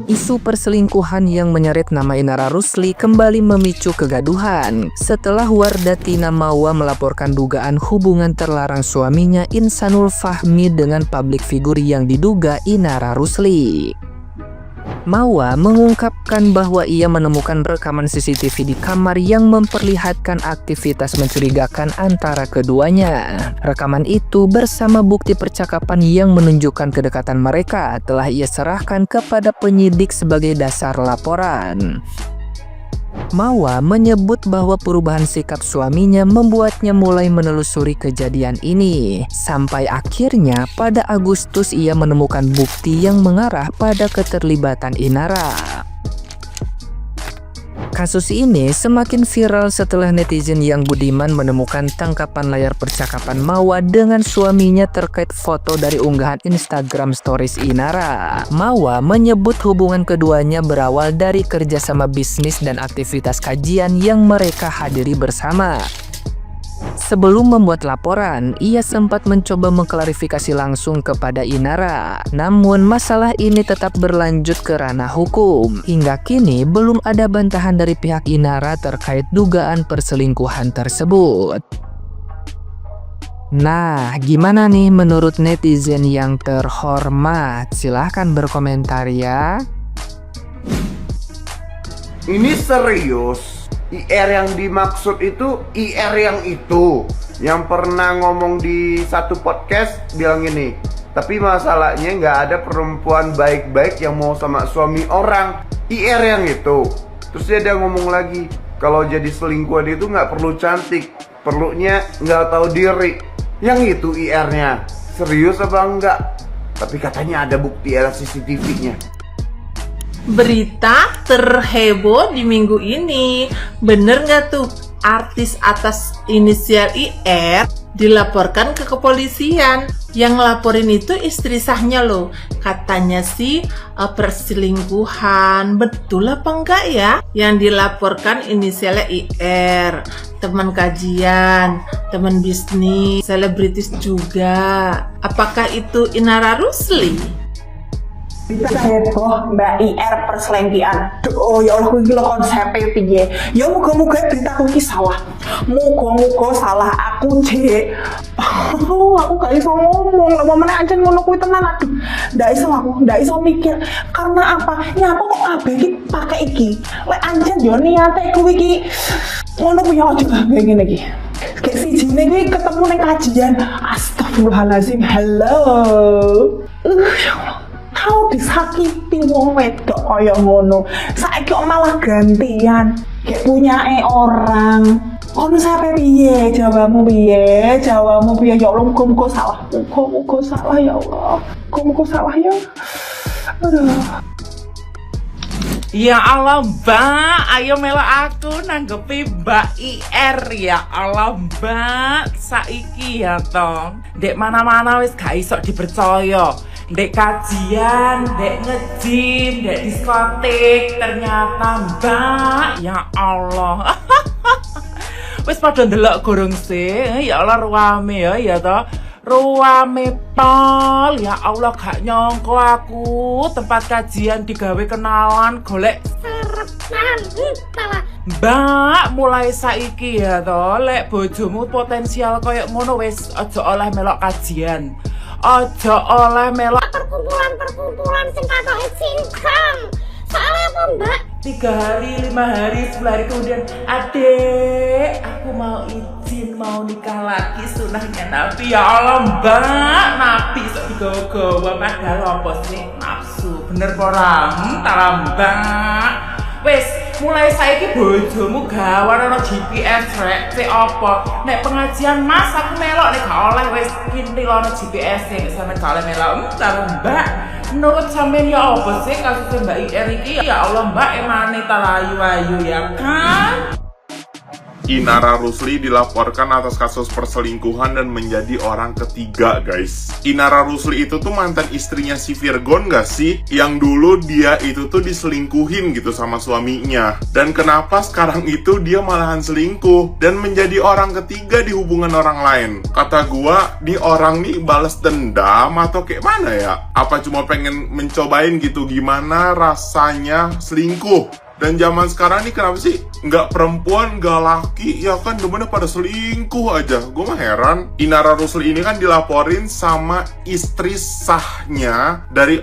Isu perselingkuhan yang menyeret nama Inara Rusli kembali memicu kegaduhan setelah Wardatina Mauwa melaporkan dugaan hubungan terlarang suaminya Insanul Fahmi dengan publik figur yang diduga Inara Rusli. Mauwa mengungkapkan bahwa ia menemukan rekaman CCTV di kamar yang memperlihatkan aktivitas mencurigakan antara keduanya. Rekaman itu bersama bukti percakapan yang menunjukkan kedekatan mereka telah ia serahkan kepada penyidik sebagai dasar laporan. Mauwa menyebut bahwa perubahan sikap suaminya membuatnya mulai menelusuri kejadian ini. Sampai akhirnya pada Agustus ia menemukan bukti yang mengarah pada keterlibatan Inara. Kasus ini semakin viral setelah netizen yang budiman menemukan tangkapan layar percakapan Mauwa dengan suaminya terkait foto dari unggahan Instagram Stories Inara. Mauwa menyebut hubungan keduanya berawal dari kerjasama bisnis dan aktivitas kajian yang mereka hadiri bersama. Sebelum membuat laporan, ia sempat mencoba mengklarifikasi langsung kepada Inara. Namun masalah ini tetap berlanjut ke ranah hukum. Hingga kini belum ada bantahan dari pihak Inara terkait dugaan perselingkuhan tersebut. Nah, gimana nih menurut netizen yang terhormat? Silahkan berkomentar ya. Ini serius. IR yang dimaksud itu IR yang itu yang pernah ngomong di satu podcast bilang gini, tapi masalahnya nggak ada perempuan baik-baik yang mau sama suami orang. IR yang itu. Terus dia ada ngomong lagi, kalau jadi selingkuhan itu nggak perlu cantik, perlunya nggak tahu diri. Yang itu IR-nya. Serius apa enggak? Tapi katanya ada bukti, ada CCTV-nya. Berita terheboh di minggu ini. Bener nggak tuh artis atas inisial IR dilaporkan ke kepolisian? Yang ngelaporin itu istri sahnya loh. Katanya sih perselingkuhan. Betul apa enggak ya? Yang dilaporkan inisialnya IR, teman kajian, teman bisnis, selebritis juga. Apakah itu Inara Rusli? Heboh Mbak IR perselingkuhan. Oh ya Allah, kuwi lho konsepe piye? Ya muga-muga beritaku iki salah. Muga-muga salah aku, Cek. Aku gak iso ngomong, lha meneh ancen ngono kuwi tenan. Aduh, ndak iso mikir. Karena apa? Nyapa kok kabeh iki pakai iki. Lek ancen yo niate kuwi iki ngono kuwi aja kabeh ngene iki. Kayak si Jine kuwi ketemu ning kajian. Astagfirullahalazim. Halo. Ya Allah. Kau disakiti wong wedok kaya ngono. Saiki kok malah gantian kayak punyane orang. Ono sampe piye? Jawabanmu piye? Ya Allah, muga-muga salah. Muga-muga salah ya Allah. Muga-muga salah ya. Aduh. Ya Allah Mbak, ayo melok aku nanggepi Mbak IR. Ya Allah Mbak, saiki ya tong. Dek mana-mana wis gak iso dipercaya. Dek kajian, dek nge-gym, dek diskotik, ternyata Mbak, ya Allah. Wis padha ndelok gorong sih, ya Allah ruame ya toh. Ruame pol, ya Allah gak nyongko aku tempat kajian digawe kenalan golek Mbak, mulai saiki ya toh, lek bojomu potensial koyo ngono wis aja oleh melok kajian. Ojo oleh melok perkumpulan sing katoke singkang. Soalnya apa Mbak? 3 hari, 5 hari, 10 hari kemudian, adek, aku mau izin, mau nikah lagi sunahnya Nabi. Ya Allah Mbak, Nabi sok digawa-gawa padahal apa sih nafsu. Bener ora? Tara Mbak. Wes, mulai saiki bojomu gawan ana GPS rek. Sik apa? Nek pengajian Mas aku melok nek gak oleh wis kintil ana GPS sing sampe gak oleh melok. Tara Mbak. Menurut sampean ya apa sih kasus Mbak IR iki? Ya Allah Mbak, emane ta ayu-ayu ya kan? Inara Rusli dilaporkan atas kasus perselingkuhan dan menjadi orang ketiga, guys. Inara Rusli itu tuh mantan istrinya si Virgon gak sih? Yang dulu dia itu tuh diselingkuhin gitu sama suaminya. Dan kenapa sekarang itu dia malahan selingkuh dan menjadi orang ketiga di hubungan orang lain? Kata gua, di orang nih balas dendam atau kayak mana ya? Apa cuma pengen mencobain gitu gimana rasanya selingkuh? Dan zaman sekarang nih kenapa sih nggak perempuan, nggak laki, ya kan demennya pada selingkuh aja. Gue mah heran. Inara Rusli ini kan dilaporin sama istri sahnya dari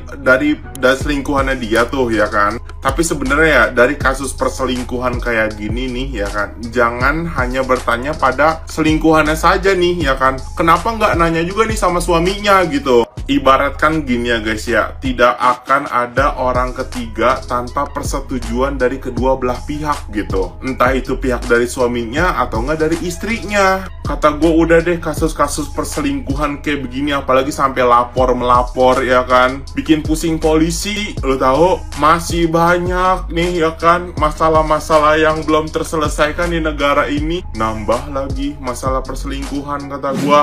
selingkuhannya dia tuh, ya kan. Tapi sebenarnya ya dari kasus perselingkuhan kayak gini nih, ya kan, jangan hanya bertanya pada selingkuhannya saja nih, ya kan. Kenapa nggak nanya juga nih sama suaminya gitu? Ibaratkan gini ya guys ya, tidak akan ada orang ketiga tanpa persetujuan dari kedua belah pihak gitu. Entah itu pihak dari suaminya atau enggak dari istrinya. Kata gue udah deh kasus-kasus perselingkuhan kayak begini, apalagi sampai melapor ya kan, bikin pusing polisi. Lo tahu masih banyak nih ya kan masalah-masalah yang belum terselesaikan di negara ini. Nambah lagi masalah perselingkuhan kata gue.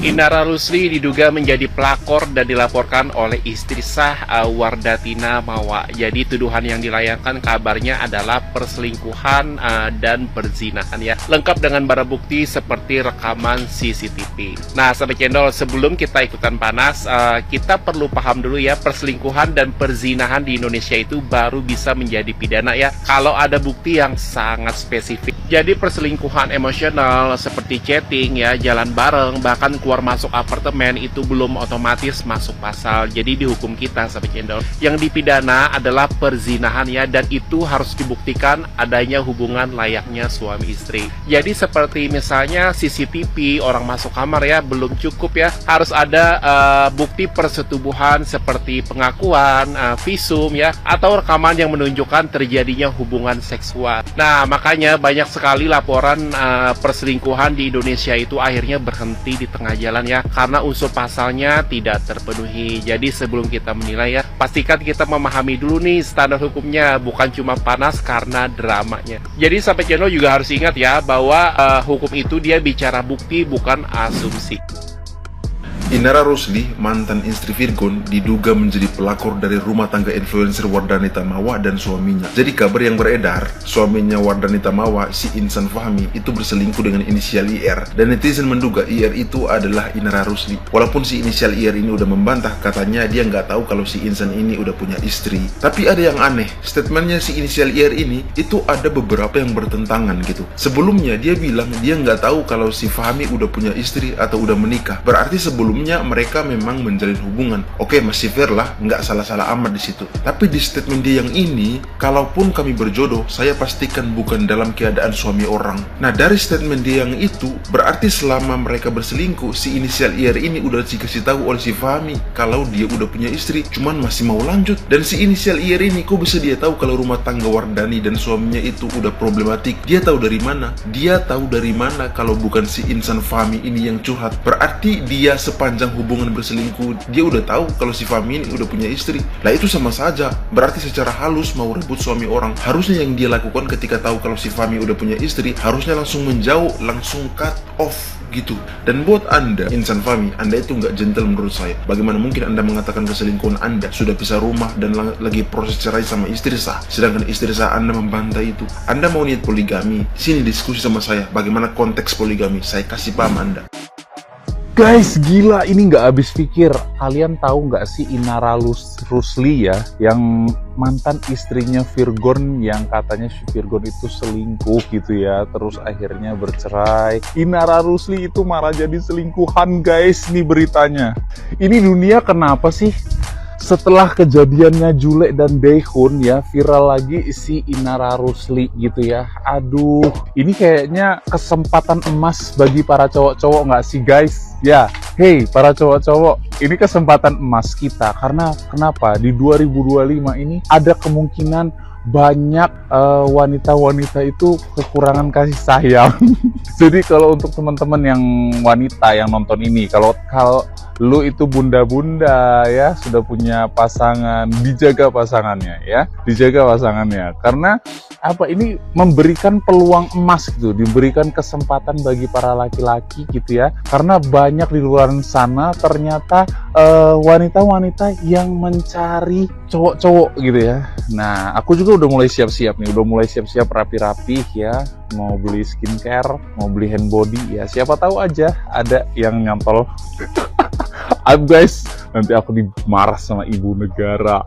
Inara Rusli diduga menjadi pelakor dan dilaporkan oleh istri sah Wardatina Mawa. Jadi tuduhan yang dilayangkan kabarnya adalah perselingkuhan dan perzinahan ya. Lengkap dengan barang bukti seperti rekaman CCTV. Nah, Sahabat Cendol, sebelum kita ikutan panas, kita perlu paham dulu ya, perselingkuhan dan perzinahan di Indonesia itu baru bisa menjadi pidana ya kalau ada bukti yang sangat spesifik. Jadi perselingkuhan emosional seperti chatting ya, jalan bareng, bahkan keluar masuk apartemen itu belum otomatis masuk pasal. Jadi dihukum kita, Sahabat Cendol. Yang dipidana adalah perzinahan ya, dan itu harus dibuktikan adanya hubungan layaknya suami istri. Jadi seperti misalnya CCTV orang masuk kamar ya, belum cukup ya. Harus ada bukti persetubuhan seperti pengakuan, visum ya, atau rekaman yang menunjukkan terjadinya hubungan seksual. Nah, makanya banyak sekali laporan perselingkuhan di Indonesia itu akhirnya berhenti di tengah jalan ya, karena unsur pasalnya tidak terpenuhi. Jadi sebelum kita menilai ya, pastikan kita memahami dulu nih standar hukumnya, bukan cuma panas karena dramanya. Jadi sampai channel juga harus ingat ya, bahwa hukum itu dia bicara bukti bukan asumsi. Inara Rusli, mantan istri Virgon, diduga menjadi pelakor dari rumah tangga influencer Wardanita Mawa dan suaminya. Jadi kabar yang beredar, suaminya Wardanita Mawa, si Insan Fahmi, itu berselingkuh dengan inisial IR. Dan netizen menduga IR itu adalah Inara Rusli. Walaupun si inisial IR ini udah membantah, katanya dia nggak tahu kalau si Insan ini udah punya istri. Tapi ada yang aneh, statementnya si inisial IR ini, itu ada beberapa yang bertentangan gitu. Sebelumnya dia bilang dia nggak tahu kalau si Fahmi udah punya istri atau udah menikah. Berarti sebelumnya mereka memang menjalin hubungan. Oke, masih fair lah, nggak salah-salah amat di situ. Tapi di statement dia yang ini, kalaupun kami berjodoh, saya pastikan bukan dalam keadaan suami orang. Nah, dari statement dia yang itu, berarti selama mereka berselingkuh, si inisial IR ini udah dikasih tahu oleh si Fahmi kalau dia udah punya istri, cuman masih mau lanjut. Dan si inisial IR ini, kok bisa dia tahu kalau rumah tangga Wardani dan suaminya itu udah problematik? Dia tahu dari mana? Dia tahu dari mana kalau bukan si Insan Fahmi ini yang curhat? Berarti dia sepanjang hubungan berselingkuh, dia udah tahu kalau si Fahmi ini udah punya istri. Lah itu sama saja, berarti secara halus mau rebut suami orang. Harusnya yang dia lakukan ketika tahu kalau si Fahmi udah punya istri, harusnya langsung menjauh, langsung cut off gitu. Dan buat Anda, Insan Fahmi, Anda itu nggak gentle menurut saya. Bagaimana mungkin Anda mengatakan keselingkuhan Anda sudah pisah rumah dan lagi proses cerai sama istri sah, sedangkan istri sah Anda membantah itu? Anda mau niat poligami? Sini diskusi sama saya, bagaimana konteks poligami, saya kasih paham Anda. Guys, gila, ini nggak habis pikir. Kalian tahu nggak sih Inara Rusli ya, yang mantan istrinya Virgon, yang katanya si Virgon itu selingkuh gitu ya, terus akhirnya bercerai. Inara Rusli itu malah jadi selingkuhan, guys, nih beritanya. Ini dunia kenapa sih? Setelah kejadiannya Jule dan Daehun ya, viral lagi si Inara Rusli gitu ya. Aduh, ini kayaknya kesempatan emas bagi para cowok-cowok nggak sih guys? Ya, hey para cowok-cowok, ini kesempatan emas kita. Karena kenapa? Di 2025 ini ada kemungkinan banyak wanita-wanita itu kekurangan kasih sayang. Jadi kalau untuk teman-teman yang wanita yang nonton ini, kalau lu itu bunda-bunda ya, sudah punya pasangan, dijaga pasangannya ya, dijaga pasangannya. Karena apa, ini memberikan peluang emas gitu, diberikan kesempatan bagi para laki-laki gitu ya. Karena banyak di luar sana ternyata wanita-wanita yang mencari cowok-cowok gitu ya. Nah, aku juga udah mulai siap-siap nih, udah mulai siap-siap rapi-rapi ya, mau beli skincare, mau beli hand body ya, siapa tahu aja ada yang nyantol. Guys, nanti aku dimarah sama ibu negara.